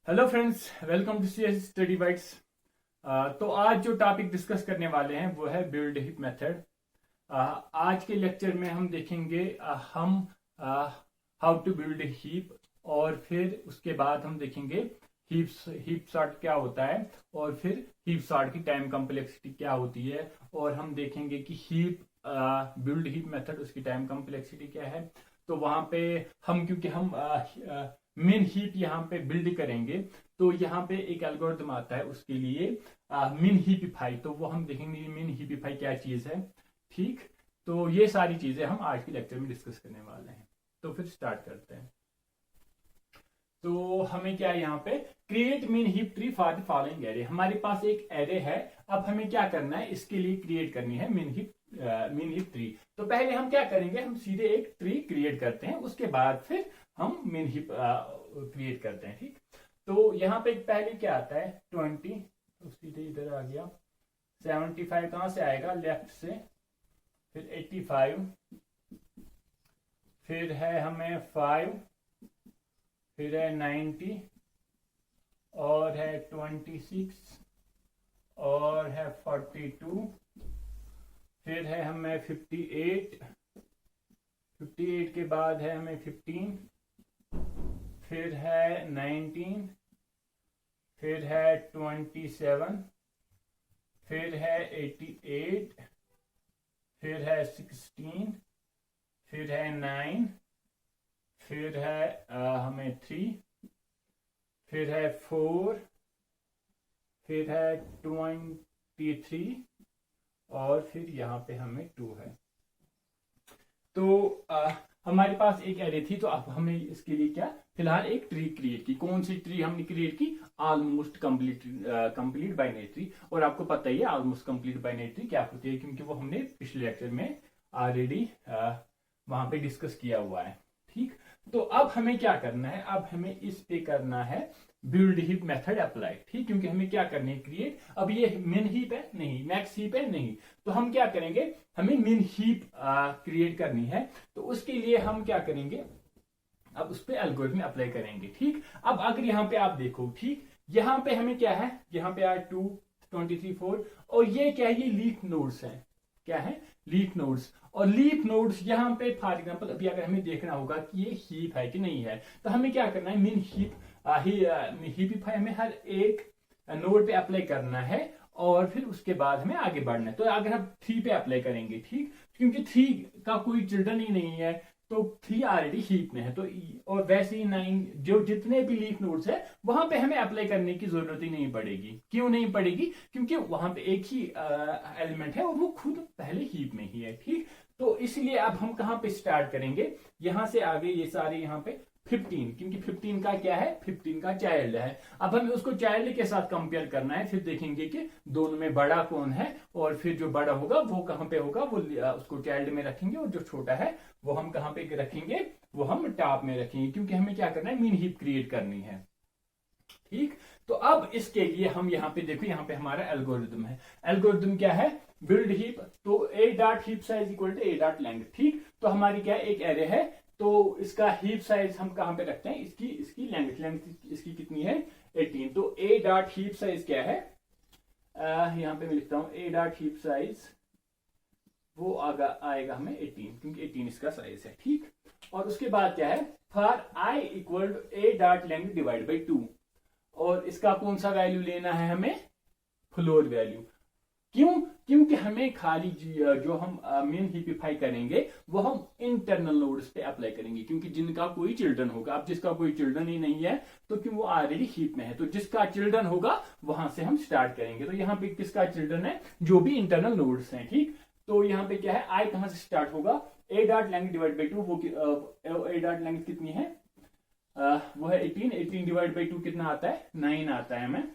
Hello friends, welcome to CS Study Bytes. तो आज जो टॉपिक डिस्कस करने वाले हैं वो है बिल्ड हीप मेथड। आज के लेक्चर में हम देखेंगे हम हाउ टू बिल्ड हीप, और फिर उसके बाद हम देखेंगे हीप सॉर्ट क्या होता है, और फिर हीप सॉर्ट की टाइम कॉम्प्लेक्सिटी क्या होती है, और हम देखेंगे कि हीप बिल्ड हीप मेथड उसकी टाइम कॉम्प्लेक्सिटी क्या है। तो वहां पे हम क्योंकि हम मिन हीप यहाँ पे बिल्ड करेंगे, तो यहाँ पे एक एल्गोरिथम आता है उसके लिए मिन हीपिफाई। तो वो हम देखेंगे मिन हीपिफाई क्या चीज है। ठीक, तो ये सारी चीजें हम आज के लेक्चर में डिस्कस करने वाले हैं। तो फिर स्टार्ट करते हैं। तो हमें क्या है यहाँ पे, create min heap tree for the following array. हमारे पास एक एरे है, अब हमें क्या करना है, इसके लिए क्रिएट करनी है मिन हीप ट्री। तो पहले हम क्या करेंगे, हम सीधे एक ट्री क्रिएट करते हैं, उसके बाद फिर हम मिन हीप क्रिएट करते हैं। ठीक, तो यहाँ पे पहले क्या आता है 20, तो सीधे इधर आ गया। 75 कहां से आएगा, लेफ्ट से, फिर 85, फिर है हमें 5, फिर है 90, और है 26, और है 42, फिर है हमें 58, 58 के बाद है हमें 15, फिर है 19, फिर है 27, फिर है 88, फिर है 16, फिर है 9, फिर है हमें 3, फिर है 4, फिर है 23, और फिर यहाँ पे हमें 2 है। तो हमारे पास एक एरे थी, तो अब हमें इसके लिए क्या, फिलहाल एक ट्री क्रिएट की। कौन सी ट्री हमने क्रिएट की, ऑलमोस्ट कंप्लीट बाइनरी ट्री। और आपको पता ही है ऑलमोस्ट कंप्लीट बाइनरी ट्री क्या होती है, क्योंकि वो हमने पिछले लेक्चर में ऑलरेडी वहां पे डिस्कस किया हुआ है। ठीक, तो अब हमें क्या करना है, अब हमें इस पे करना है बिल्ड हीप मेथड अप्लाई। ठीक, क्योंकि हमें क्या करनी है, क्रिएट। अब ये मिन हीप है नहीं, मैक्स हीप है नहीं, तो हम क्या करेंगे, हमें मिन हीप क्रिएट करनी है। तो उसके लिए हम क्या करेंगे, अब उस पर एल्गोरिथम अप्लाई करेंगे। ठीक, अब अगर यहाँ पे आप देखो, ठीक, यहाँ पे हमें क्या है, यहाँ पे आया 2, 23, 4, और ये क्या है, ये लीफ नोड्स है। क्या है, लीफ नोड्स। और लीफ नोड्स यहाँ पे फॉर एग्जाम्पल अभी अगर हमें देखना होगा कि ये हीप है कि नहीं है, तो हमें क्या करना है, मिन हीपिफाई हमें हर एक नोड पे अप्लाई करना है, और फिर उसके बाद हमें आगे बढ़ना है। तो अगर हम 3 पे अप्लाई करेंगे, ठीक, क्योंकि 3 का कोई चिल्ड्रन ही नहीं है, तो 3 ऑलरेडी हीप में है। तो और वैसे ही 9 जो जितने भी लीफ नोड्स है वहां पे हमें अप्लाई करने की जरूरत ही नहीं पड़ेगी। क्यों नहीं पड़ेगी, क्योंकि वहां पे एक ही एलिमेंट है और वो खुद पहले हीप में ही है। ठीक, तो इसलिए अब हम कहां पे स्टार्ट करेंगे, यहां से आगे ये सारे यहाँ पे 15, क्योंकि 15 का क्या है, 15 का चाइल्ड है। अब हमें उसको चाइल्ड के साथ कंपेयर करना है, फिर देखेंगे कि दोनों में बड़ा कौन है, और फिर जो बड़ा होगा वो कहां पे होगा, वो उसको चाइल्ड में रखेंगे, और जो छोटा है वो हम कहां पे रखेंगे, वो हम टॉप में रखेंगे, क्योंकि हमें क्या करना है, मिन हीप क्रिएट करनी है। ठीक, तो अब इसके लिए हम यहाँ पे देखो, यहाँ पे हमारा एल्गोरिथम है। एल्गोरिथम क्या है, बिल्ड हीप। तो a dot heap size equal to a dot length. ठीक, तो हमारी क्या है, एक एरे है, तो इसका हीप साइज हम कहां पे रखते हैं, इसकी इसकी लेंथ इसकी कितनी है, 18। तो ए डॉट हीप साइज क्या है, यहां पे मैं लिखता हूं ए डॉट हीप साइज, वो आएगा हमें 18, क्योंकि 18 इसका साइज है। ठीक, और उसके बाद क्या है, for I equal to a dot length divide by 2, और इसका कौन सा वैल्यू लेना है हमें, फ्लोर वैल्यू। क्यों, क्योंकि हमें खाली जो हम मेन हीपिफाई करेंगे वो हम इंटरनल नोड्स पे अप्लाई करेंगे, क्योंकि जिनका कोई चिल्ड्रन होगा। अब जिसका कोई चिल्ड्रन ही नहीं है, तो क्यों, वो ऑलरेडी हीप में है, तो जिसका चिल्ड्रन होगा वहां से हम स्टार्ट करेंगे। तो यहाँ पे किसका चिल्ड्रन है, जो भी इंटरनल नोड्स हैं। ठीक, तो यहाँ पे क्या है, आई कहां से स्टार्ट होगा, ए डॉट लेंथ डिवाइड बाई 2, वो ए डॉट लेंथ कितनी है, वो है 18, 18 डिवाइड बाई 2 कितना आता है, 9 आता है हमें।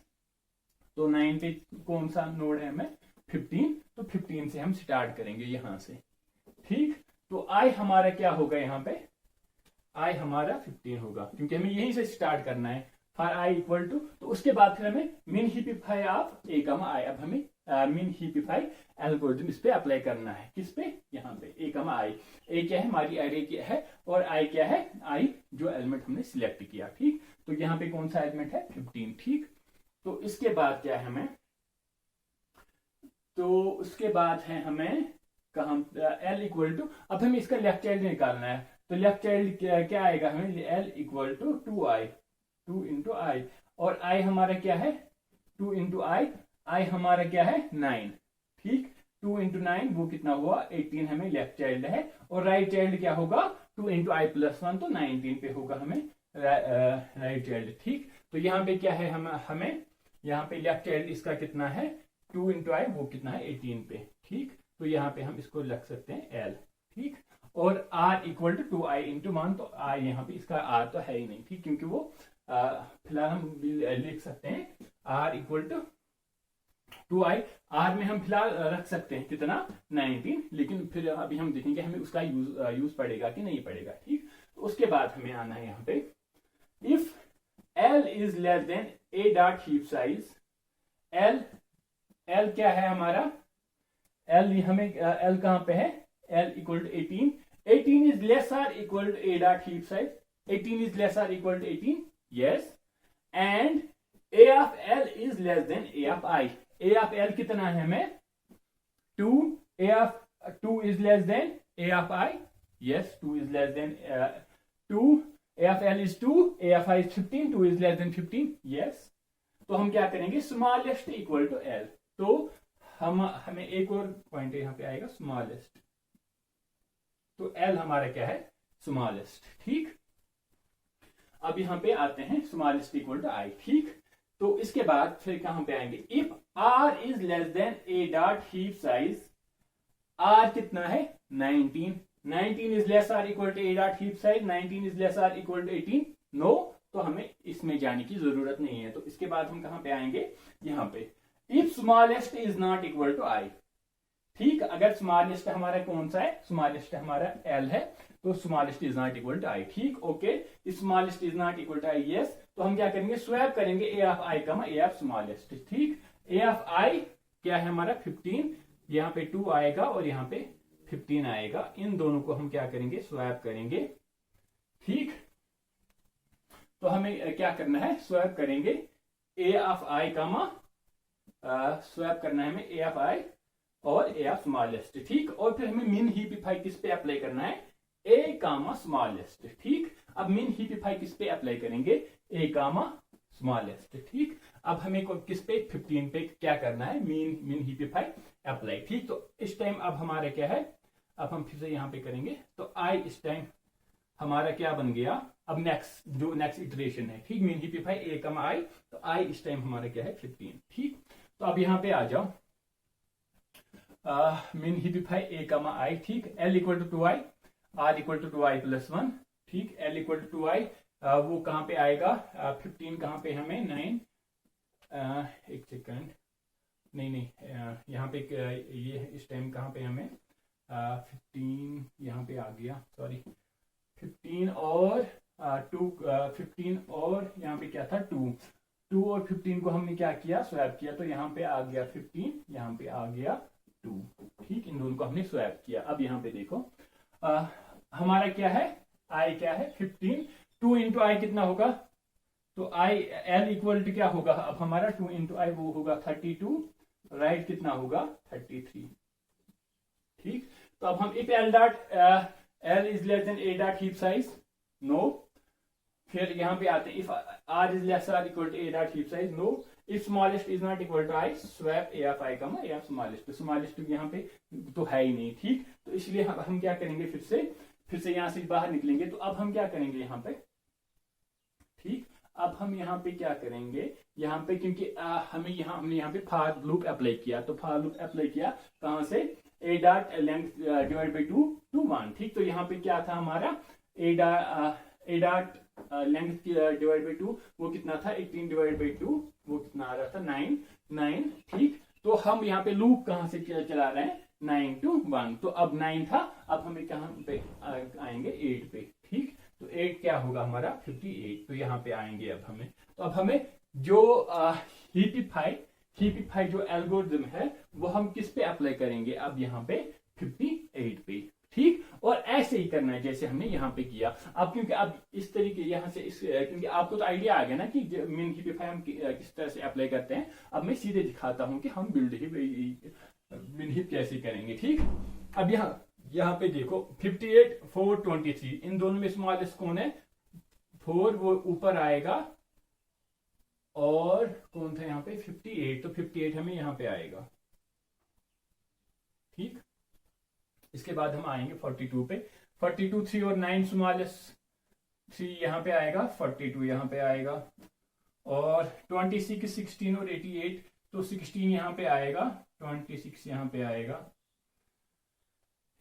तो 9 पे कौन सा नोड है हमें, 15, तो 15 से हम स्टार्ट करेंगे यहां से। ठीक, तो आई हमारा क्या होगा, यहाँ पे आई हमारा 15 होगा, क्योंकि हमें यहीं से स्टार्ट करना है। फॉर आई इक्वल टू, तो उसके बाद फिर हमें मिन हीपिफाई ऑफ ए कमा आई। अब हमें मिन हीपिफाई एल्गोरिथम इस पे अप्लाई करना है, किस पे, यहाँ पे ए कमा आई। ए क्या है, हमारी एरे क्या है, और आई क्या है, आई जो एलिमेंट हमने सिलेक्ट किया। ठीक, तो यहाँ पे कौन सा एलिमेंट है 15। ठीक, तो इसके बाद क्या है हमें, तो उसके बाद है हमें कहा L इक्वल टू, अब हमें इसका लेफ्ट चाइल्ड निकालना है, तो लेफ्ट चाइल्ड क्या आएगा हमें, L equal to 2i, 2 into i, और i हमारा क्या है 2 इंटू आई हमारा क्या है 9। ठीक, 2 इंटू 9 वो कितना हुआ 18 हमें लेफ्ट चाइल्ड है, और राइट चाइल्ड क्या होगा 2 इंटू आई प्लस 1, तो 19 पे होगा हमें राइट चाइल्ड। ठीक, तो यहाँ पे क्या है हमें यहाँ पे लेफ्ट चाइल्ड इसका कितना है 2 इंटू आई, वो कितना है 18 पे। ठीक, तो यहाँ पे हम इसको रख सकते हैं L। ठीक, और R equal to 2i into 1, तो R यहाँ पे इसका R तो है ही नहीं। ठीक, क्योंकि वो फिलहाल हम लिख सकते हैं R equal to 2i, R में हम फिलहाल रख सकते हैं कितना 19, लेकिन फिर अभी हम देखेंगे हमें उसका यूज पड़ेगा कि नहीं पड़ेगा। ठीक, तो उसके बाद हमें आना है यहाँ पे, if L is less than a dot heap size, L क्या है हमारा, L हमें L कहां पे है, L equal to 18, 18 is less or equal to a dot heap size, 18 is less or equal to 18, yes, and a of L is less than a of I, a of L कितना है हमें 2, a of 2 is less than a of I, yes 2 is less than 2, a of L is 2, a of I is 15, 2 is less then 15, yes. तो हम क्या करेंगे smallest equal to L, तो हमें एक और पॉइंट यहाँ पे आएगा स्मॉलेस्ट, तो L हमारा क्या है स्मॉलेस्ट। ठीक, अब यहाँ पे आते हैं स्मॉलेस्ट इक्वल टू I। ठीक, तो इसके बाद फिर कहां पे आएंगे, if R is less than a dot heap size, R कितना है 19, 19 is less or equal to a dot heap size, 19 is less or equal to 18, no, तो हमें इसमें जाने की जरूरत नहीं है। तो इसके बाद हम कहां पे आएंगे, यहाँ पे, if smallest is not equal to I। ठीक, अगर स्मॉलेस्ट हमारा कौन सा है, स्मॉलेस्ट हमारा L है, तो smallest is not equal to I। ठीक, okay, smallest is not equal to I, yes, तो हम क्या करेंगे स्वैप करेंगे a of I comma a of smallest. ठीक, a ऑफ I क्या है हमारा 15, यहाँ पे 2 आएगा और यहाँ पे 15 आएगा, इन दोनों को हम क्या करेंगे स्वैप करेंगे। ठीक, तो हमें क्या करना है स्वैप करेंगे a ऑफ I कमा स्वैप करना है हमें a ऑफ I और a ऑफ स्मॉलेस्ट। ठीक, और फिर हमें मिन हीपिफाई किस पे अप्लाई करना है, a कामा स्मॉलेस्ट। ठीक, अब मिन हीपिफाई किस पे अप्लाई करेंगे, a कामा स्मॉलेस्ट। ठीक, अब हमें किस पे 15 पे क्या करना है, मिन हीपिफाई अप्लाई। ठीक, तो इस टाइम अब हमारा क्या है, अब हम फिर से यहाँ पे करेंगे, तो I इस टाइम हमारा क्या बन गया, अब नेक्स्ट इटरेशन है। ठीक, मिन हीपिफाई a कमा I, तो I इस टाइम हमारा क्या है 15। ठीक, तो अब यहाँ पे आ जाओ, min heapify a comma I। ठीक, L equal to 2i, R equal to 2i plus 1। ठीक, L इक्वल टू 2i, वो कहां पे आएगा 15 कहां पे हमें 9, एक सेकंड, नहीं यहाँ पे ये इस टाइम कहां पे हमें 15 यहाँ पे आ गया, सॉरी 15 और 2, 15 और यहाँ पे क्या था 2 और 15 को हमने क्या किया स्वैप किया, तो यहाँ पे आ गया 15, यहाँ पे आ गया 2। ठीक, इन दोनों को हमने स्वैप किया। अब यहाँ पे देखो हमारा क्या है I क्या है 15, 2 इंटू आई कितना होगा, तो I L इक्वल टू क्या होगा, अब हमारा 2 इंटू आई वो होगा 32, राइट कितना होगा 33। ठीक, तो अब हम if L dot L is less than a dot heap size, no, फिर यहाँ पे आते हैं if R is less or equal to a dot heap size, no, if smallest is not equal to I, swap a of I comma a of smallest, तो smallest यहाँ पे तो है ही नहीं। ठीक, तो इसलिए हम क्या करेंगे फिर से यहां से बाहर निकलेंगे, तो अब हम क्या करेंगे यहाँ पे। ठीक, अब हम यहाँ पे क्या करेंगे, यहाँ पे क्योंकि हमने यहाँ पे फॉर लूप अप्लाई किया, तो फॉर लूप अप्लाई किया कहां से, a dot length divide by 2 to 1। ठीक, तो यहाँ पे क्या था हमारा a dot length divide by 2 वो कितना था 18 डिवाइड बाई 2 वो कितना आ रहा था 9। ठीक, तो हम यहाँ पे लूप कहां से चला रहे हैं 9 to 1, तो अब 9 था, अब हमें कहां पे आएंगे 8 पे। ठीक, तो 8 क्या होगा हमारा 58, तो यहाँ पे आएंगे अब हमें, तो अब हमें जो हीपिफाई जो एल्गोरिथम है वो हम किस पे अप्लाई करेंगे, अब यहाँ पे 58 पे। ठीक। और ऐसे ही करना है जैसे हमने यहाँ पे किया। अब क्योंकि अब इस तरीके यहाँ से इस क्योंकि आपको तो आइडिया आ गया ना कि मिन हिपिफाई हम किस तरह से अप्लाई करते हैं। अब मैं सीधे दिखाता हूं कि हम बिल्ड हिप मिन हिप कैसे करेंगे। ठीक। अब यहाँ पे देखो 58 4 23 इन दोनों में स्मॉलेस्ट कौन है 4 वो ऊपर आएगा और कौन था यहाँ पे 58 तो 58 हमें यहाँ पे आएगा। ठीक। इसके बाद हम आएंगे 42 पे 42 3 और 9 स्मॉलेस्ट 3 यहाँ पे आएगा 42 यहाँ पे आएगा और 26 16 और 88 तो 16 यहाँ पे आएगा 26 यहाँ पे आएगा।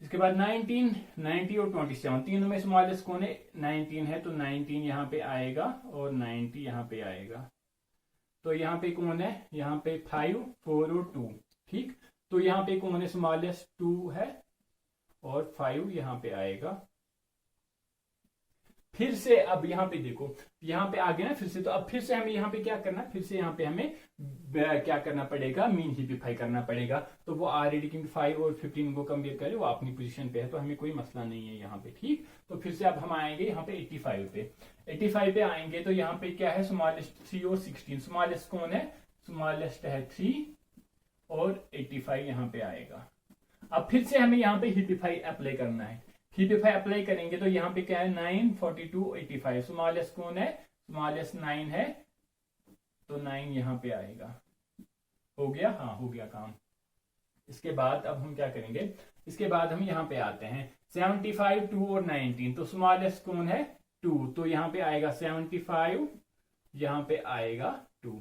इसके बाद 19 90 और 27 तीनों में स्मॉलेस्ट कौन है 19 है तो 19 यहाँ पे आएगा और 90 यहाँ पे आएगा। तो यहाँ पे कौन है यहाँ पे 5 4 और 2। ठीक। तो यहाँ पे कौन है स्मॉलेस्ट 2 है और 5 यहाँ पे आएगा। फिर से अब यहाँ पे देखो यहाँ पे आ गया ना फिर से। तो अब फिर से हमें यहाँ पे क्या करना फिर से यहाँ पे हमें क्या करना पड़ेगा मीन हिपिफाई करना पड़ेगा। तो वो ऑलरेडी क्योंकि 5 और 15 को कंपेयर करें वो अपनी पोजीशन पे है तो हमें कोई मसला नहीं है यहाँ पे। ठीक। तो फिर से अब हम आएंगे यहाँ पे 85 पे 85 पे आएंगे तो यहाँ पे क्या है स्मॉलेस्ट 3 और 16 स्मॉलेस्ट कौन है स्मॉलेस्ट है 3 और 85 यहाँ पे आएगा। अब फिर से हमें यहाँ पे हिपिफाई अप्लाई करना है। हिपिफाई अप्लाई करेंगे तो यहाँ पे क्या है 9 42 85 स्मॉलेस्ट कौन है स्मॉलेस्ट 9 है तो 9 यहाँ पे आएगा। हो गया हाँ हो गया काम। इसके बाद अब हम क्या करेंगे इसके बाद हम यहाँ पे आते हैं 75 2 और 19 तो स्मॉलेस्ट कौन है 2 तो यहाँ पे आएगा 75 यहाँ पे आएगा 2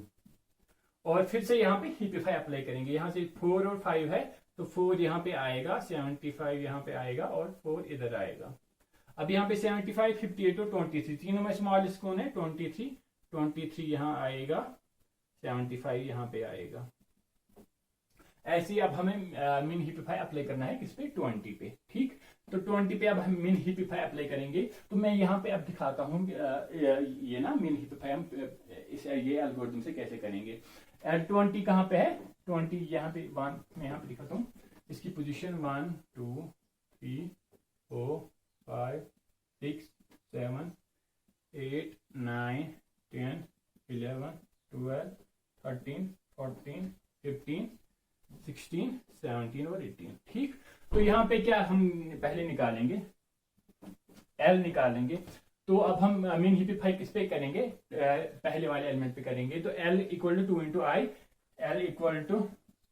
और फिर से यहाँ पे हिपिफाई अप्लाई करेंगे। यहाँ से 4 और 5 है तो 4 यहाँ पे आएगा 75 यहाँ पे आएगा और 4 इधर आएगा। अब यहाँ पे 75 58 और 23 तीनों में स्मॉलेस्ट कौन है 23 यहाँ आएगा 75 यहाँ पे आएगा। ऐसे ही अब हमें मिन हिपिफाई अप्लाई करना है किस पे 20 पे। ठीक। तो 20 पे अब हम मिन हिपिफाई अप्लाई करेंगे। तो मैं यहाँ पे अब दिखाता हूँ ये ना मिन हिपिफाई हम ये एल्गोरिथम से कैसे करेंगे। 20 कहाँ पे है 20 यहाँ पे 1 मैं यहाँ पे दिखाता हूँ इसकी पोजीशन 1 2 3 4 5 6 7 8 9 10 11 12 13 14 15 16 17 और 18। ठीक। तो यहाँ पे क्या हम पहले निकालेंगे L निकालेंगे। तो अब हम मिन हिपिफाई किस पे करेंगे पहले वाले एलिमेंट पे करेंगे। तो L equal to 2 into I L equal to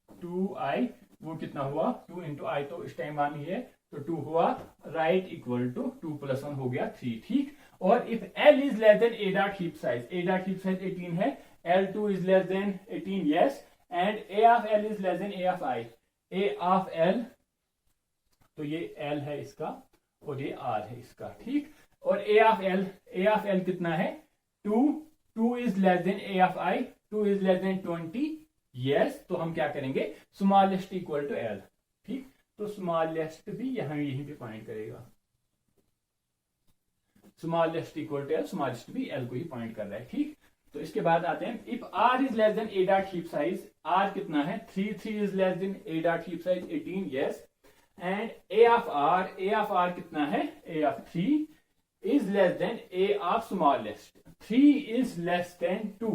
2i वो कितना हुआ 2 इंटू आई तो इस टाइम 1 ही है तो 2 हुआ राइट इक्वल टू 2 + 1 हो गया 3। ठीक। और if L is less than a dot heap size 18 है L2 is less than 18 yes and a of L is less than a of i a of L तो ये L है इसका और ये R है इसका। ठीक। और a ऑफ L कितना है 2 is less than a of i 2 is less than 20 yes. तो हम क्या करेंगे स्मॉलेस्ट इक्वल टू L। ठीक। तो स्मॉलेस्ट भी यहीं पे पॉइंट करेगा smallest equal to L smallest भी L को ही पॉइंट कर रहा है। ठीक। तो इसके बाद आते हैं if R is less than a dot heap size R कितना है 3 is less than a dot heap size 18 yes and a of R कितना है a of 3 is less than a of smallest 3 is less than 2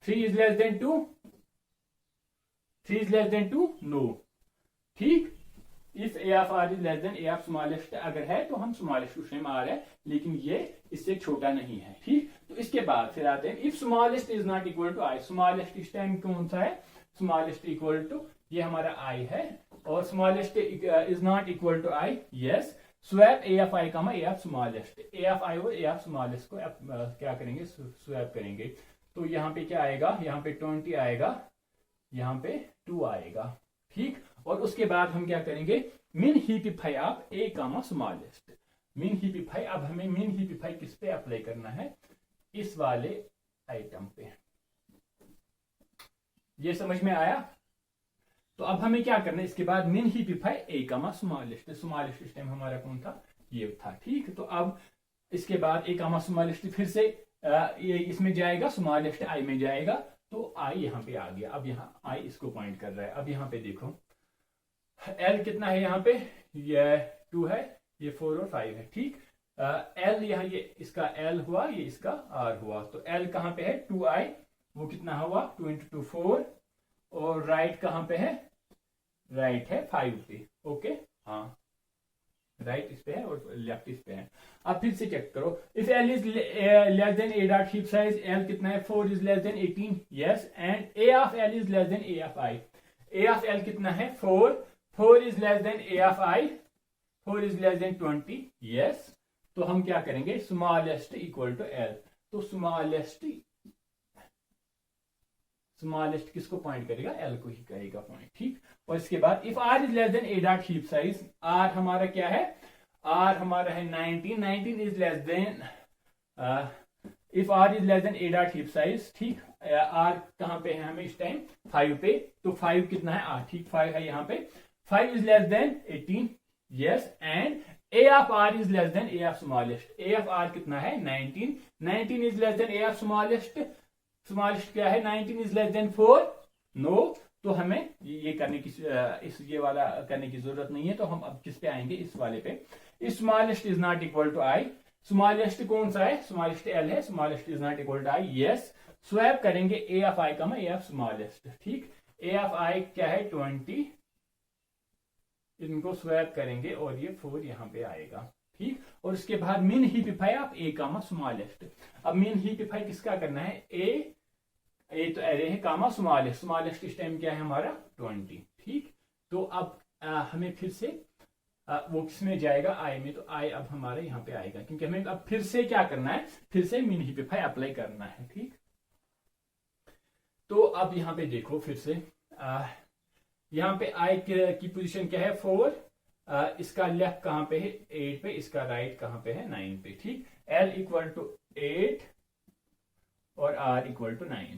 3 is less than 2 3 is less than 2 no। ठीक। if a of R is less than a of smallest अगर है तो हम smallest उस time R है लेकिन ये इससे छोटा नहीं है। ठीक। तो इसके बाद फिर आते हैं if smallest is not equal to I smallest इस टाइम कौन सा है smallest equal to ये हमारा I है और smallest is not equal to I yes swap a of i comma a of smallest a of i और a of smallest को क्या करेंगे स्वैप करेंगे। तो यहाँ पे क्या आएगा यहाँ पे 20 आएगा यहाँ पे 2 आएगा। ठीक। और उसके बाद हम क्या करेंगे मिन हिपिफाई ऑफ a कमा स्मॉलेस्ट मिन हिपिफाई। अब हमें मिन हिपिफाई किस पे अप्लाई करना है इस वाले आइटम पे। ये समझ में आया। तो अब हमें क्या करना है इसके बाद मिन हिपिफाई a कमा स्मॉलेस्ट स्मॉलेस्ट इस टाइम हमारा कौन था ये था। ठीक। तो अब इसके बाद a कमा स्मॉलेस्ट फिर से ये इसमें जाएगा स्मॉलेस्ट i में जाएगा तो i यहाँ पे आ गया। अब यहाँ i इसको पॉइंट कर रहा है। अब यहाँ पे देखो L कितना है यहाँ पे ये 2 है, ये 4 और 5 है, ठीक। एल यहाँ ये इसका एल हुआ, ये इसका आर हुआ, तो एल कहाँ पे है 2i, वो कितना हुआ 2 × 2 4, और राइट कहाँ पे है, राइट है 5 पे, ओके। हाँ राइट इस पे है और लेफ्ट इस पे है। अब फिर से चेक करो, if L is less than A dot heap size, L कितना है 4 is less than 18, yes, and A of L is less than A of I, A of L कितना है 4, 4 is less than A of I, 4 is less than 20, yes. तो हम क्या करेंगे, smallest equal to L, तो smallest किसको point करेगा, L को ही करेगा पॉइंट, ठीक। और इसके बाद if R is less than A dot heap size, R हमारा क्या है, आर हमारा है 19, 19 is less than, if R is less than A dot heap size, ठीक। आर कहां पे है हमें इस टाइम 5 पे, तो 5 कितना है आर, ठीक 5 है यहाँ पे, 5 is less than 18, yes, and A of R is less than A of smallest, A of R कितना है 19, 19 is less than A of smallest, smallest क्या है 19 इज लेस देन 4, नो, तो हमें ये करने की ये वाला करने की जरूरत नहीं है, तो हम अब किस पे आएंगे, इस वाले पे, smallest is not equal to I, smallest कौन सा है, स्मॉलेस्ट एल है, smallest is not equal to I, yes, swap करेंगे ए ऑफ आई का ए ऑफ स्मॉलेस्ट, ठीक, ए ऑफ आई क्या है 20, इनको स्वैप करेंगे और ये 4 यहाँ पे आएगा, ठीक। और उसके बाद मिन हीपिफाई ऑफ ए कामा स्मॉलेस्ट, अब मिन हीपिफाई किसका करना है, ए तो एरे है कामा स्मॉलेस्ट, स्मॉलेस्ट इस टाइम क्या है हमारा 20, ठीक। तो अब हमें फिर से वो किसमें जाएगा, आई में, तो आई अब हमारे यहाँ पे आएगा, क्योंकि हमें अब फिर से क्या करना है, फिर से मिन हीपिफाई अप्लाई करना है, ठीक। तो अब यहाँ पे देखो फिर से, यहाँ पे आई की पोजीशन क्या है 4, इसका लेफ्ट कहां पे है 8 पे, इसका राइट कहां पे है 9 पे, ठीक। एल इक्वल टू 8 और आर इक्वल टू 9,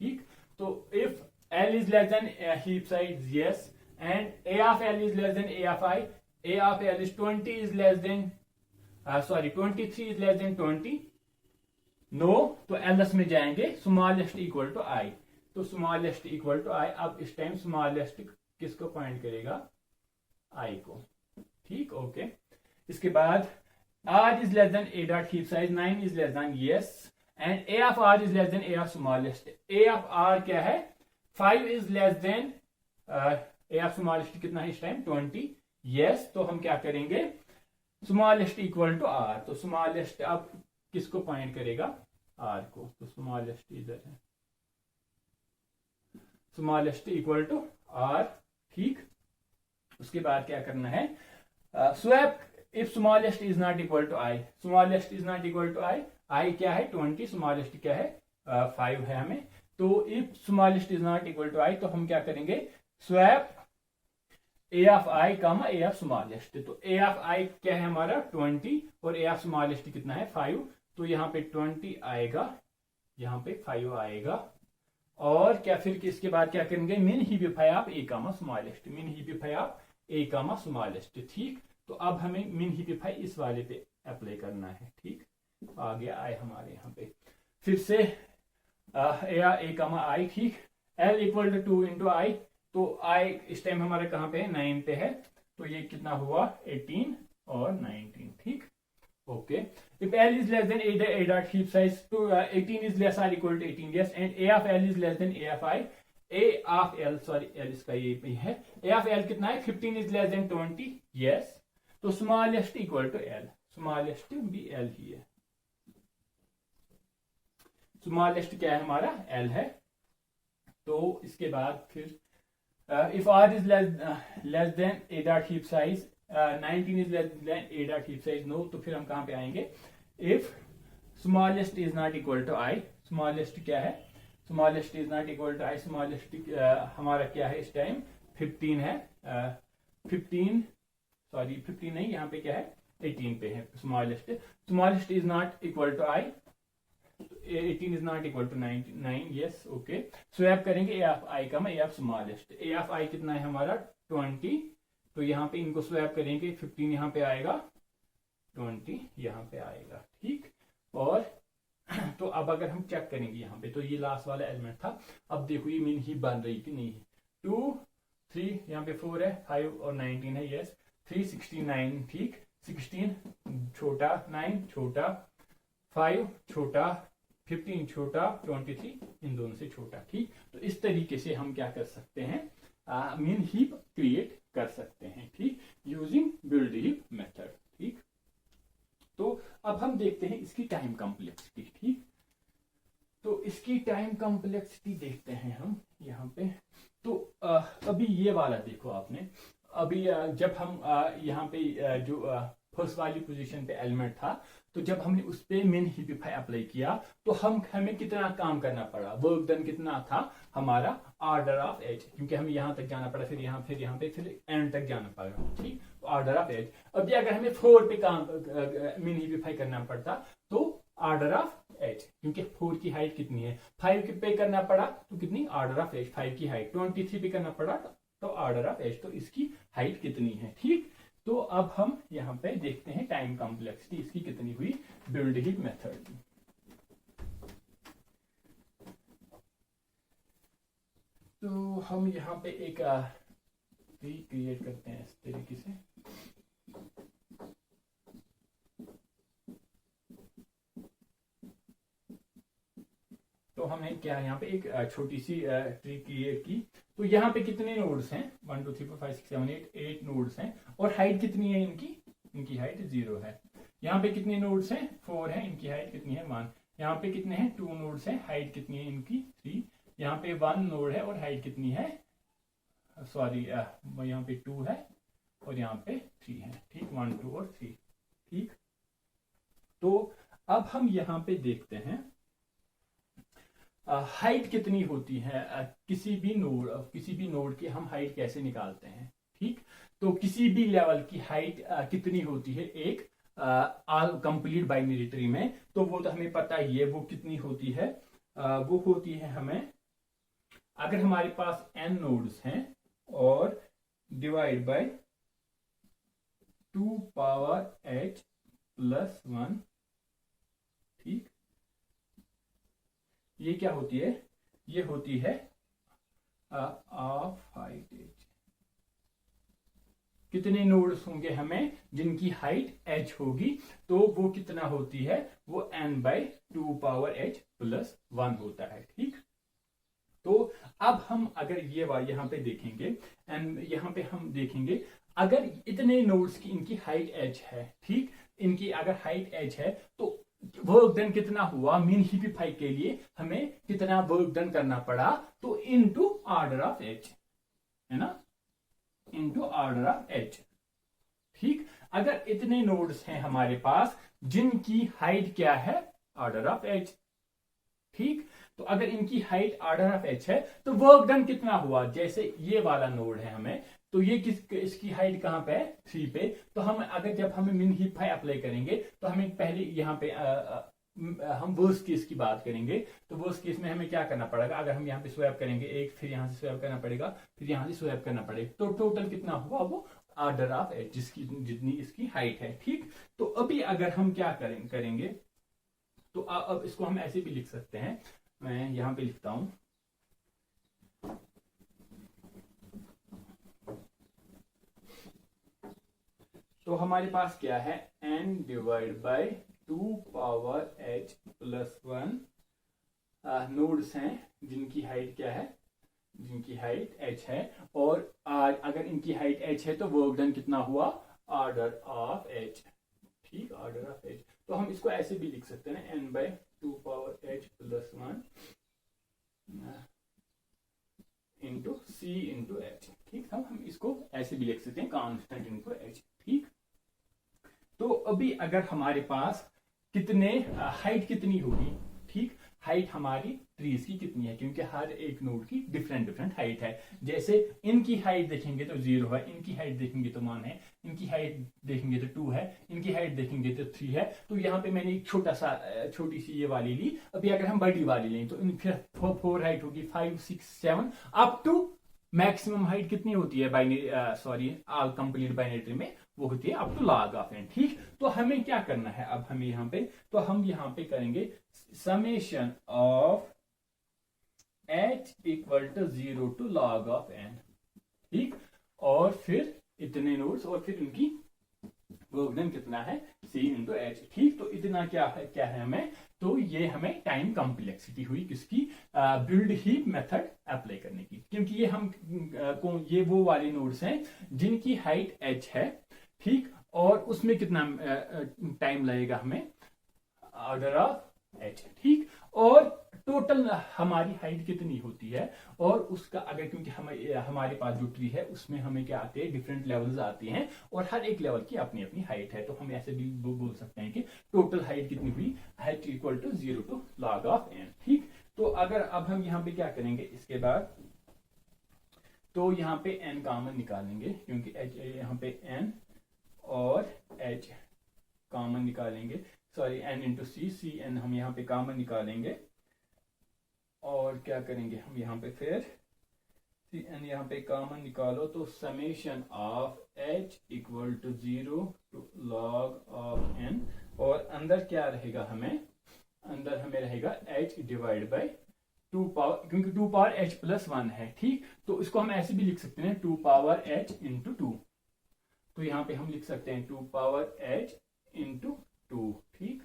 ठीक। तो if L is less than heap size, yes, and A of L is less than A of I, A of L is 20 is less than 23 is less than 20, no, तो else में जाएंगे smallest equal to i, तो smallest equal to आई, अब इस time smallest किसको point करेगा, आई को, ठीक, ओके। इसके बाद R is less than A dot heap size, 9 is less than, yes, and A of R is less than A of smallest, A of R क्या है 5 is less than A of smallest कितना है इस time 20, yes, तो हम क्या करेंगे smallest equal to are, तो स्मॉलेस्ट अब किसको पॉइंट करेगा, आर को, तो स्मॉलेस्ट इधर है, स्मॉलेस्ट इक्वल टू आर, ठीक। उसके बाद क्या करना है, swap if smallest is not equal to I, smallest is not equal to i, i क्या है 20, स्मॉलेस्ट क्या है 5 है हमें, तो if smallest is not equal to i, तो हम क्या करेंगे swap A of i comma A of smallest, तो ए ऑफ आई क्या है हमारा 20 और ए ऑफ स्मॉलेस्ट कितना है 5, तो यहाँ पे 20 आएगा, यहाँ पे 5 आएगा, और क्या फिर इसके बाद क्या करेंगे मिन हीपिफाई ऑफ ए कामा स्मॉलेस्ट, मिन हीपिफाई ऑफ ए कामा स्मॉलेस्ट, ठीक। तो अब हमें मिन हीपिफाई इस वाले पे अप्लाई करना है, ठीक, आ गया आई हमारे यहाँ पे, फिर से ए कामा आई, ठीक, एल इक्वल टू 2 इंटू आई, तो आई इस टाइम हमारे कहाँ पे है 9 पे है, तो ये कितना हुआ 18 और 19, ठीक, okay. If L is less than A dot heap size, तो 18 is less or equal to 18, yes, and A of L is less than A of I, A of L, sorry L इसका ये भी है, ए of L कितना है 15 is less than 20, yes, तो smallest equal to L, smallest भी L ही है, स्मॉलेस्ट क्या है हमारा एल है। तो इसके बाद फिर if R is less than A dot heap size, 19 is less than A dot heap size, no, तो फिर हम कहां पे आएंगे, if smallest is not equal to I, smallest क्या है, smallest is not equal to I, smallest हमारा क्या है इस टाइम 15 है, 15 नहीं, यहाँ पे क्या है 18 पे है smallest, smallest is not equal to I, 18 is not equal to 9, yes, okay. Swap करेंगे ए ऑफ आई का A of smallest, A of I कितना है हमारा 20, तो यहाँ पे इनको स्वैप करेंगे, 15 यहाँ पे आएगा, 20 यहाँ पे आएगा, ठीक। और तो अब अगर हम चेक करेंगे यहाँ पे, तो ये लास्ट वाला एलिमेंट था, अब देखो ये मीन ही बन रही कि नहीं, 2 3 यहाँ पे 4 है, 5 और 19 है, यस, 369, ठीक, 16 छोटा, 9 छोटा, 5 छोटा, 15 छोटा, 23 इन दोनों से छोटा, ठीक। तो इस तरीके से हम क्या कर सकते हैं, मिन हीप क्रिएट कर सकते हैं, ठीक, यूजिंग बिल्ड हीप मेथड, ठीक। तो अब हम देखते हैं इसकी टाइम कॉम्प्लेक्सिटी, ठीक। तो इसकी टाइम कॉम्प्लेक्सिटी देखते हैं हम यहाँ पे। तो अभी ये वाला देखो आपने, अभी जब हम यहाँ पे जो फर्स्ट वाली पोजीशन पे एलिमेंट था, तो जब हमने उस पे मिन हीपिफाई अप्लाई किया तो हमें कितना काम करना पड़ा, वर्क डन कितना था हमारा, ऑर्डर ऑफ एच, क्योंकि हमें यहाँ तक जाना पड़ा, फिर यहाँ पे फिर एंड तक जाना पड़ा, ठीक। तो ऑर्डर ऑफ एच। अभी अगर हमें 4 पे काम मिन हीपिफाई करना पड़ता तो ऑर्डर ऑफ एच, क्योंकि 4 की हाइट कितनी है, 5 पे करना पड़ा तो कितनी, ऑर्डर ऑफ एच 5 की हाइट, 23 पे करना पड़ा तो ऑर्डर ऑफ एच, तो इसकी हाइट कितनी है, ठीक। तो अब हम यहाँ पे देखते हैं टाइम कॉम्प्लेक्सिटी इसकी कितनी हुई बिल्ड हीप मेथड की। तो हम यहाँ पे एक ट्री क्रिएट करते हैं इस तरीके से। तो हमने क्या यहाँ पे एक छोटी सी ट्री क्रिएट की। तो यहाँ पे कितने नोड्स हैं, 1 2 3 4 5 6 7 8 नोड्स हैं, और हाइट कितनी है इनकी हाइट 0 है। यहाँ पे कितने नोड्स हैं, 4 है, इनकी हाइट कितनी है 1। यहाँ पे कितने हैं, 2 नोड्स हैं, हाइट कितनी है इनकी 3। यहाँ पे 1 नोड है और हाइट कितनी है, सॉरी यहाँ पे 2 है और यहाँ पे 3 है, ठीक, 1 2 और 3, ठीक। तो अब हम यहाँ पे देखते हैं हाइट कितनी होती है, किसी भी नोड की हम हाइट कैसे निकालते हैं, ठीक। तो किसी भी लेवल की हाइट कितनी होती है एक कंप्लीट बाइनरी ट्री में, तो वो तो हमें पता ही है वो कितनी होती है, वो होती है हमें, अगर हमारे पास n नोड्स हैं और divide by 2 power h plus 1, ठीक। ये क्या होती है, ये होती है ऑफ हाइट h। कितने नोड्स होंगे हमें जिनकी हाइट h होगी, तो वो कितना होती है, वो n by 2 power h plus 1 होता है, ठीक। तो अब हम अगर ये यहाँ पे देखेंगे एंड यहाँ पे हम देखेंगे, अगर इतने नोड्स की इनकी हाइट h है, ठीक, इनकी अगर हाइट h है तो वर्क डन कितना हुआ, मिन हीपिफाई के लिए हमें कितना वर्क डन करना पड़ा, तो इनटू ऑर्डर ऑफ h, है ना, इनटू ऑर्डर ऑफ h, ठीक। अगर इतने नोड्स हैं हमारे पास जिनकी हाइट क्या है, ऑर्डर ऑफ h, ठीक। तो अगर इनकी हाइट ऑर्डर ऑफ h है तो वर्क डन कितना हुआ, जैसे ये वाला नोड है हमें, तो ये इसकी हाइट कहां पे है, 3 पे। तो हम अगर जब हमें मिन हीपिफाई अप्लाई करेंगे तो हमें पहले यहाँ पे हम वर्स्ट केस की बात करेंगे। तो वर्स्ट केस में हमें क्या करना पड़ेगा, अगर हम यहाँ पे स्वैप करेंगे एक, फिर यहाँ से स्वैप करना पड़ेगा, फिर यहाँ से स्वैप करना पड़ेगा, तो टोटल कितना हुआ, वो ऑर्डर ऑफ h जिसकी जितनी इसकी हाइट है, ठीक। तो अभी अगर हम क्या करेंगे तो अब इसको हम ऐसे भी लिख सकते हैं, मैं यहां पे लिखता हूं, तो हमारे पास क्या है, n divide by 2 power h plus 1 nodes हैं जिनकी हाइट क्या है, जिनकी हाइट h है, और अगर इनकी हाइट h है तो वर्क डन कितना हुआ, ऑर्डर ऑफ h, ठीक, ऑर्डर ऑफ h। तो हम इसको ऐसे भी लिख सकते हैं, n by 2 power h plus 1 into c into h, ठीक। हम इसको ऐसे भी लिख सकते हैं, कांस्टेंट इंटू h, ठीक। तो अभी अगर हमारे पास कितने हाइट कितनी होगी, ठीक, हाइट हमारी ट्रीज की कितनी है, क्योंकि हर एक नोड की डिफरेंट हाइट है। जैसे इनकी हाइट देखेंगे तो 0 है, इनकी हाइट देखेंगे तो 1 है, इनकी हाइट देखेंगे तो 2 है, इनकी हाइट देखेंगे तो 3 है। तो यहाँ पे मैंने एक छोटी सी ये वाली ली। अभी अगर हम बड़ी वाली लें तो फिर 4 हाइट होगी, 5 6 7 अप टू मैक्सिमम हाइट कितनी होती है binary, sorry all complete binary में, वो होती है up to log of n, ठीक। तो हमें क्या करना है अब हमें यहाँ पे, तो हम यहाँ पे करेंगे summation of h equal to 0 to log of n, ठीक। और फिर इतने नोड्स और फिर उनकी वर्क कितना है C इंटू एच। ठीक, तो इतना क्या है हमें, तो ये हमें टाइम कॉम्प्लेक्सिटी हुई किसकी, बिल्ड हीप मेथड अप्लाई करने की, क्योंकि ये हम ये वो वाले नोड्स हैं जिनकी हाइट h है। ठीक, और उसमें कितना टाइम लगेगा हमें, ऑर्डर ऑफ h। ठीक, और टोटल हमारी हाइट कितनी होती है, और उसका अगर, क्योंकि हमारे पास जो ट्री है उसमें हमें क्या आते हैं, डिफरेंट लेवल्स आते हैं और हर एक लेवल की अपनी अपनी हाइट है, तो हम ऐसे भी बोल सकते हैं कि टोटल हाइट कितनी हुई, height equal to 0 to log of n। ठीक, तो अगर अब हम यहाँ पे क्या करेंगे इसके बाद, तो यहाँ पे n कॉमन निकालेंगे, क्योंकि h यहाँ पे n और h कॉमन निकालेंगे, सॉरी n इंटू सी n हम यहाँ पे कॉमन निकालेंगे, और क्या करेंगे हम यहाँ पे फिर सी एन यहाँ पे कॉमन निकालो, तो summation of h equal to 0 to log of n, और अंदर क्या रहेगा हमें, अंदर हमें रहेगा h डिवाइड बाई 2 पावर, क्योंकि 2 पावर h प्लस 1 है। ठीक, तो इसको हम ऐसे भी लिख सकते हैं 2 पावर h इंटू 2, तो यहाँ पे हम लिख सकते हैं 2 पावर h इंटू 2। ठीक,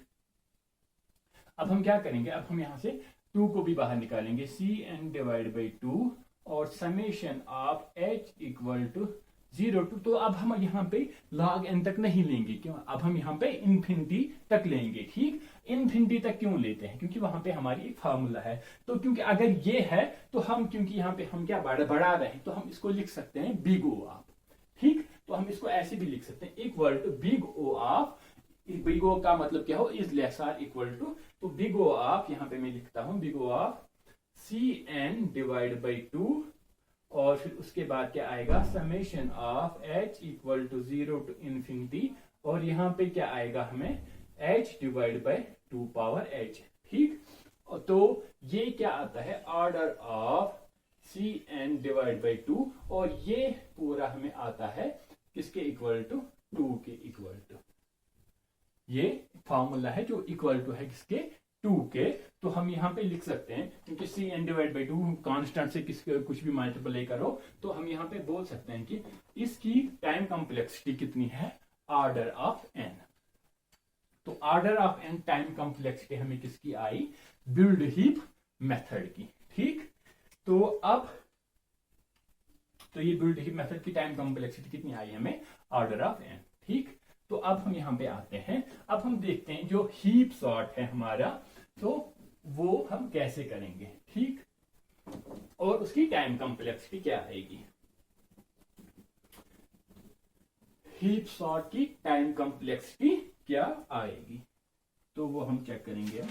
अब हम क्या करेंगे, अब हम यहाँ से 2 को भी बाहर निकालेंगे, सी एन डिवाइड बाई 2 और summation of h equal to 0 to, तो अब हम यहाँ पे log n तक नहीं लेंगे, क्यों, अब हम यहाँ पे इन्फिनिटी तक लेंगे। ठीक, इन्फिनिटी तक क्यों लेते हैं, क्योंकि वहां पे हमारी एक फार्मूला है, तो क्योंकि अगर ये है तो हम, क्योंकि यहाँ पे हम क्या बढ़ा रहे हैं, तो हम इसको लिख सकते हैं बिग ओ ऑफ। ठीक, तो हम इसको ऐसे भी लिख सकते हैं equal to big O of, big O का मतलब क्या हो, is less or equal to, तो बिग ओ ऑफ यहाँ पे मैं लिखता हूं big O of C N divide by 2, और फिर उसके बाद क्या आएगा, summation of h equal to 0 to infinity, और यहाँ पे क्या आएगा हमें h divide by 2 power h। ठीक, तो ये क्या आता है, order of C N divide by 2, और ये पूरा हमें आता है किसके इक्वल टू, 2 के इक्वल टू, ये फॉर्मूला है जो इक्वल टू है किसके, 2 के। तो हम यहाँ पे लिख सकते हैं, क्योंकि C N divide by 2 constant से कुछ भी मल्टीप्लाई करो, तो हम यहाँ पे बोल सकते हैं कि इसकी टाइम कॉम्प्लेक्सिटी कितनी है, ऑर्डर ऑफ n। तो order of n time complexity हमें किसकी आई, बिल्ड हीप मेथड की। ठीक, तो अब, तो ये बिल्ड हीप मेथड की टाइम कॉम्प्लेक्सिटी कितनी आई हमें, ऑर्डर ऑफ n। ठीक, तो अब हम यहाँ पे आते हैं, अब हम देखते हैं जो हीप सॉर्ट है हमारा, तो वो हम कैसे करेंगे। ठीक, और उसकी टाइम कॉम्प्लेक्सिटी क्या आएगी, हीप सॉर्ट की टाइम कॉम्प्लेक्सिटी क्या आएगी, तो वो हम चेक करेंगे।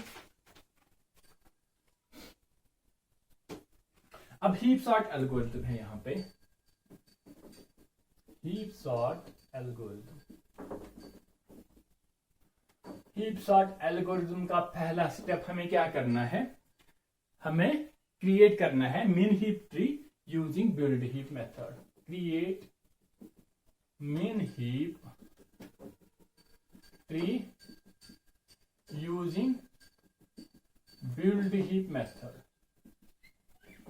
अब हीप सॉर्ट एल्गोरिथम है यहाँ पे, heap sort algorithm, heap sort algorithm का पहला स्टेप हमें क्या करना है, हमें क्रिएट करना है min heap tree using build heap method. Create min heap tree using build heap method,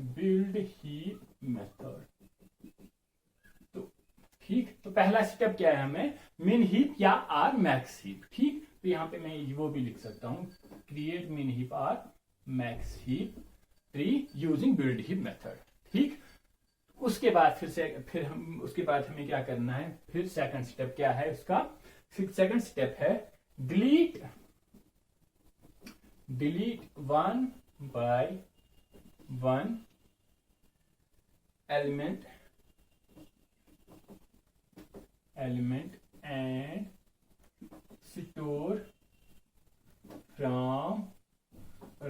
build heap method. तो ठीक, तो पहला स्टेप क्या है, हमें मिन हीप या आर मैक्स हीप। ठीक, तो यहां पे मैं वो भी लिख सकता हूं, create min heap R max heap tree using build heap method. ठीक, उसके बाद फिर हम उसके बाद हमें क्या करना है, फिर सेकंड स्टेप क्या है उसका, सेकंड स्टेप है delete 1 by 1 element and store from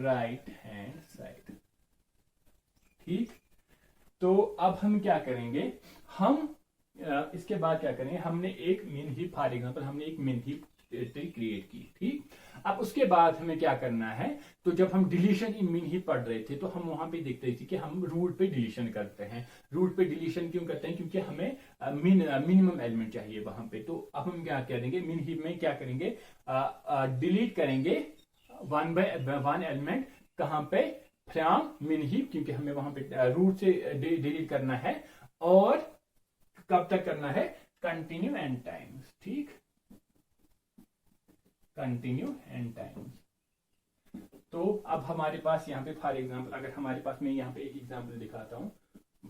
right hand side। ठीक, तो अब हम क्या करेंगे, हम इसके बाद क्या करेंगे, हमने एक मिन हीप, फॉर एग्जांपल हमने एक मिन हीप ट्री क्रिएट की। ठीक, अब उसके बाद हमें क्या करना है, तो जब हम डिलीशन इन मिन हीप पढ़ रहे थे, तो हम वहां पे देखते थे कि हम रूट पे डिलीशन करते हैं। रूट पे डिलीशन क्यों करते हैं, क्योंकि हमें मिनिमम एलिमेंट चाहिए वहां पे। तो अब हम क्या करेंगे, मिन हीप में क्या करेंगे, डिलीट करेंगे 1 बाय 1 एलिमेंट, कहां पे, फ्रॉम मिन हीप, क्योंकि हमें वहां पे रूट से डिलीट करना है, और कब तक करना है, कंटिन्यू एन टाइम्स, ठीक, कंटिन्यू एन टाइम्स। तो अब हमारे पास यहाँ पे फॉर एग्जाम्पल, अगर हमारे पास, मैं यहाँ पे एक एग्जाम्पल दिखाता हूँ,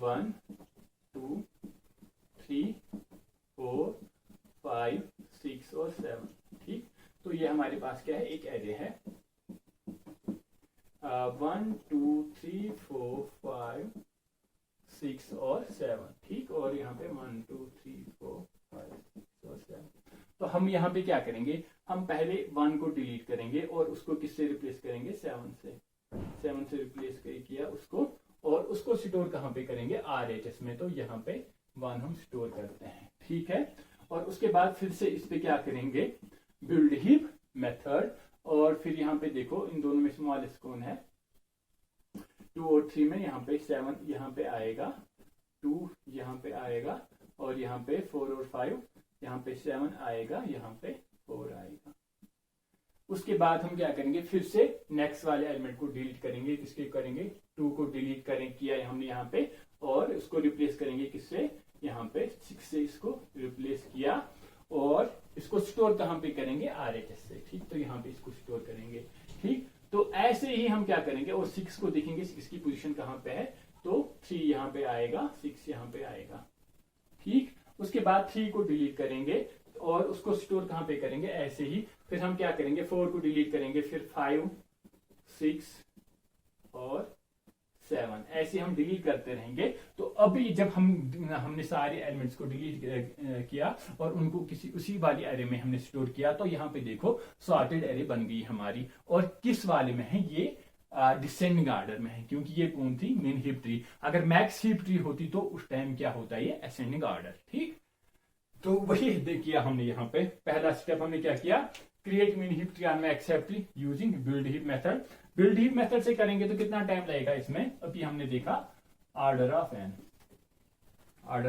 1 2 3 4 5 6 और 7, ठीक। तो ये हमारे पास क्या है, एक एरे है, 1 2 3 4 5 6 और 7, ठीक। और यहाँ पे 1 2 3 4 5 6 और 7। तो हम यहाँ पे क्या करेंगे, हम पहले 1 को डिलीट करेंगे और उसको किससे रिप्लेस करेंगे, 7 से। 7 से रिप्लेस किया उसको, और उसको स्टोर कहाँ पे करेंगे, RHS में। तो यहाँ पे 1 हम स्टोर करते हैं, ठीक है। और उसके बाद फिर से इस पे क्या करेंगे, बिल्ड हीप मेथड, और फिर यहाँ पे देखो इन दोनों में स्मॉलेस्ट कौन है, 2 और 3 में यहाँ पे 7 यहाँ पे आएगा, 2 यहाँ पे आएगा, और यहाँ पे 4 और 5 यहाँ पे 7 आएगा, यहाँ पे 4 आएगा। उसके बाद हम क्या करेंगे, फिर से नेक्स्ट वाले एलिमेंट को डिलीट करेंगे, किसके करेंगे, 2 को डिलीट किया हमने यहाँ पे, और इसको रिप्लेस करेंगे किससे, यहाँ पे 6 से इसको रिप्लेस किया, और इसको स्टोर कहाँ पे करेंगे, RHS से, ठीक। तो यहाँ पे इसको स्टोर करेंगे, ठीक। तो ऐसे ही हम क्या करेंगे, और 6 को देखेंगे 6 की पोजीशन कहाँ पे है, तो 3 यहाँ पे आएगा, 6 यहाँ पे आएगा, ठीक। उसके बाद 3 को डिलीट करेंगे और उसको स्टोर कहाँ पे करेंगे, ऐसे ही। फिर हम क्या करेंगे, 4 को डिलीट करेंगे, फिर 5 6 और 7, ऐसे हम डिलीट करते रहेंगे। तो अभी जब हमने सारे एलिमेंट्स को डिलीट किया और उनको किसी उसी वाली एरे में हमने स्टोर किया, तो यहाँ पे देखो सॉर्टेड एरे बन गई हमारी। और किस वाले में है, ये डिसेंडिंग ऑर्डर में है, क्योंकि ये कौन थी, मिन हीप ट्री। अगर मैक्स हीप ट्री होती तो उस टाइम क्या होता है, ये असेंडिंग ऑर्डर, ठीक। तो वही किया हमने यहाँ पे। पहला स्टेप हमने क्या किया, create min heap tree on max heap tree using build heap method. Build heap method से करेंगे तो कितना टाइम लगेगा इसमें, अभी हमने देखा ऑर्डर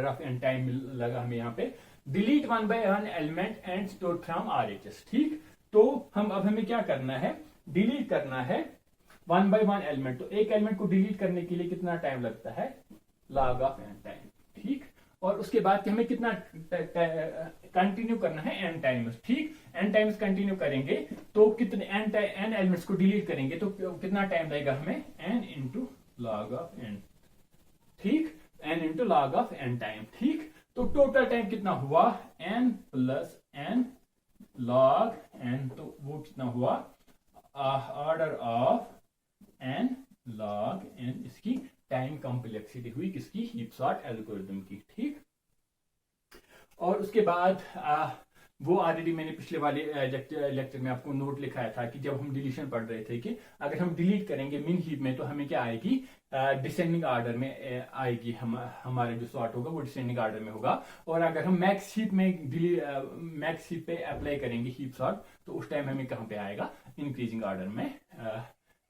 ऑफ एन टाइम लगा हमें यहाँ पे। Delete 1 by 1 element and store from RHS, ठीक। तो अब हमें क्या करना है, डिलीट करना है 1 by 1 एलिमेंट। तो एक एलिमेंट को डिलीट करने के लिए कितना टाइम लगता है, log ऑफ n टाइम, ठीक। और उसके बाद हमें कितना कंटिन्यू करना है, n टाइम्स, ठीक। n टाइम्स कंटिन्यू करेंगे तो कितने n एलिमेंट्स को डिलीट करेंगे तो कितना टाइम लगेगा हमें, n into log of n, ठीक, n into log of n time, ठीक। तो टोटल टाइम कितना हुआ, n plus n log n, तो वो कितना हुआ, order of n log n, इसकी टाइम कॉम्प्लेक्सिटी हुई किसकी, हीप सॉर्ट एल्गोरिथम की, ठीक। और उसके बाद वो ऑलरेडी मैंने पिछले वाले लेक्चर में आपको नोट लिखाया था कि जब हम डिलीशन पढ़ रहे थे कि अगर हम डिलीट करेंगे मिन हीप में तो हमें क्या आएगी, डिसेंडिंग ऑर्डर में आएगी, हमारा जो सॉर्ट होगा वो डिसेंडिंग ऑर्डर में होगा। और अगर हम मैक्स हीप पे अप्लाई करेंगे हीप सॉर्ट तो उस टाइम हमें कहाँ पे आएगा, इंक्रीजिंग ऑर्डर में,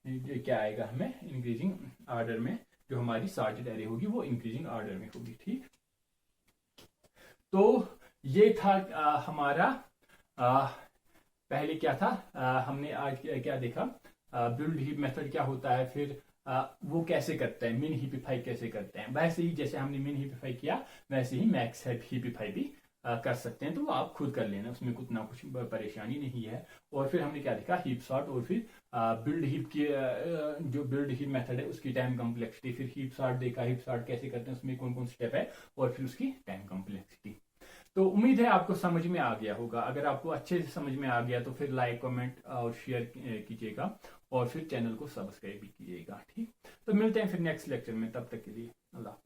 क्या आएगा हमें, इंक्रीजिंग ऑर्डर में जो हमारी सॉर्टेड एरे होगी वो इंक्रीजिंग ऑर्डर में होगी, ठीक। तो ये था हमारा पहले क्या था, हमने आज क्या देखा, बिल्ड हीप मेथड क्या होता है, फिर वो कैसे करते हैं, मिन हीपिफाई कैसे करते हैं। वैसे ही जैसे हमने मिन हीपिफाई किया वैसे ही मैक्स हीपिफाई भी कर सकते हैं, तो आप खुद कर लेना, उसमें कुछ ना कुछ परेशानी नहीं है। और फिर हमने क्या देखा, हीप सॉर्ट, और फिर बिल्ड हीप की जो बिल्ड हीप मेथड है उसकी टाइम कॉम्प्लेक्सिटी, फिर हीप सॉर्ट देखा, हीप सॉर्ट कैसे करते हैं, उसमें कौन कौन स्टेप है, और फिर उसकी टाइम कॉम्प्लेक्सिटी। तो उम्मीद है आपको समझ में आ गया होगा। अगर आपको अच्छे से समझ में आ गया तो फिर लाइक, कमेंट और शेयर कीजिएगा, और फिर चैनल को सब्सक्राइब भी कीजिएगा, ठीक। तो मिलते हैं फिर नेक्स्ट लेक्चर में, तब तक के लिए अल्लाह।